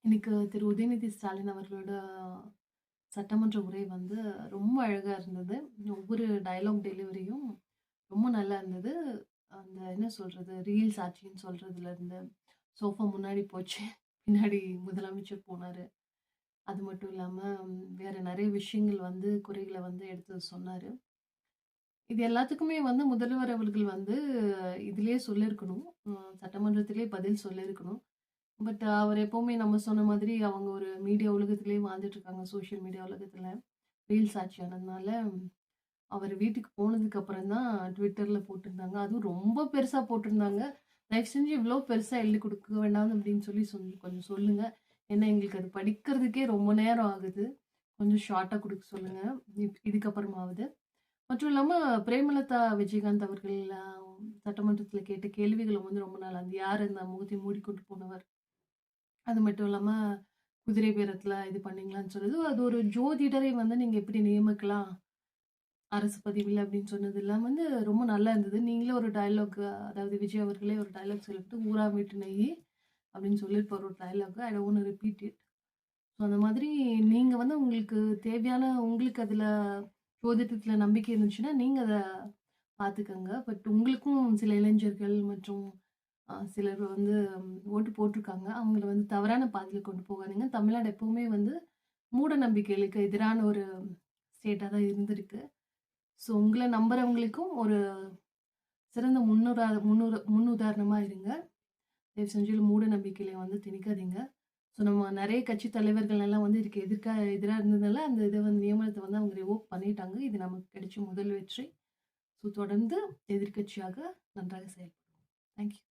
இன்னைக்கு திரு உதயநிதி ஸ்டாலின் அவர்களோட சட்டமன்ற உரை வந்து ரொம்ப அழகா இருந்தது. ஒவ்வொரு டயலாக் டெலிவரியும் ரொம்ப நல்லா இருந்தது. அந்த என்ன சொல்றது, ரீல்ஸ் ஆட்சின்னு சொல்றதுலருந்து, சோஃபா முன்னாடி போச்சு, பின்னாடி முதலமைச்சர் போனாரு. அது மட்டும் இல்லாம வேற நெறைய விஷயங்கள் வந்து குறைகள வந்து எடுத்து சொன்னாரு. இது எல்லாத்துக்குமே வந்து முதல்வர் அவர்கள் வந்து இதிலேயே சொல்லியிருக்கணும். சட்டமன்றத்திலேயே பதில் சொல்லியிருக்கணும். பட் அவர் எப்பவுமே நம்ம சொன்ன மாதிரி அவங்க ஒரு மீடியா உலகத்திலேயே வாழ்ந்துட்டு இருக்காங்க. சோசியல் மீடியா உலகத்துல. ரீல்ஸ் ஆட்சி ஆனதுனால, அவர் வீட்டுக்கு போனதுக்கு அப்புறம் தான் ட்விட்டர்ல போட்டிருந்தாங்க. அதுவும் ரொம்ப பெருசா போட்டிருந்தாங்க. தயவு செஞ்சு இவ்ளோ பெருசா எழுதி குடுக்க வேண்டாம் அப்படின்னு சொல்லி கொஞ்சம் சொல்லுங்க. ஏன்னா எங்களுக்கு அது படிக்கிறதுக்கே ரொம்ப நேரம் ஆகுது. கொஞ்சம் ஷார்ட்டா குடுக்க சொல்லுங்க. இதுக்கப்புறமாவது. மற்றும் இல்லாம பிரேமலதா விஜயகாந்த் அவர்கள் சட்டமன்றத்தில கேட்ட கேள்விகளும் வந்து ரொம்ப நல்லா இருந்தது. யார் அந்த முகத்தை மூடிக்கொண்டு போனவர்? அது மட்டும் இல்லாம, குதிரை பேரத்துல இது பண்ணீங்களான்னு சொன்னது, அது ஒரு ஜோதிடரை வந்து நீங்க எப்படி நியமிக்கலாம்? அரசு பதிவுல அப்படின்னு சொன்னதெல்லாம் வந்து ரொம்ப நல்லா இருந்தது. நீங்களே ஒரு டயலாக் அதாவது விஜய் அவர்களே ஒரு டயலாக் சொல்லிட்டு, "ஊரா வீட்டு நெய்யி" அப்படின்னு சொல்லியிருப்பாரு ஒரு dialogue. I don't want to repeat it. So அந்த மாதிரி நீங்க வந்து உங்களுக்கு தேவையான உங்களுக்கு அதுல ஜோதிடத்துல நம்பிக்கை இருந்துச்சுன்னா, நீங்க அத பார்த்துக்கங்க. பட் உங்களுக்கும் சில இளைஞர்கள் மற்றும் சிலர் வந்து ஓட்டு போட்டுருக்காங்க. அவங்கள வந்து தவறான பாதையில கொண்டு போகாதீங்க. தமிழ்நாடு எப்பவுமே வந்து மூட நம்பிக்கைகளுக்கு எதிரான ஒரு ஸ்டேட்டா தான் இருந்திருக்கு. ஸோ உங்கள நம்புறவங்களுக்கும் ஒரு சிறந்த முன்னுதாரணமா இருங்க. தயவு செஞ்சு மூட நம்பிக்கையில வந்து திணிக்காதீங்க. ஸோ நம்ம நெறைய கட்சி தலைவர்கள் எல்லாம் வந்து இதுக்கு எதிரா இருந்ததுனால, அந்த இத வந்து நியமனத்த வந்து அவங்க ரிவோக் பண்ணிட்டாங்க. இது நமக்கு கிடைச்ச முதல் வெற்றி. ஸோ தொடர்ந்து எதிர்க்கட்சியாக நன்றாக செயல்படுவோம். Thank you.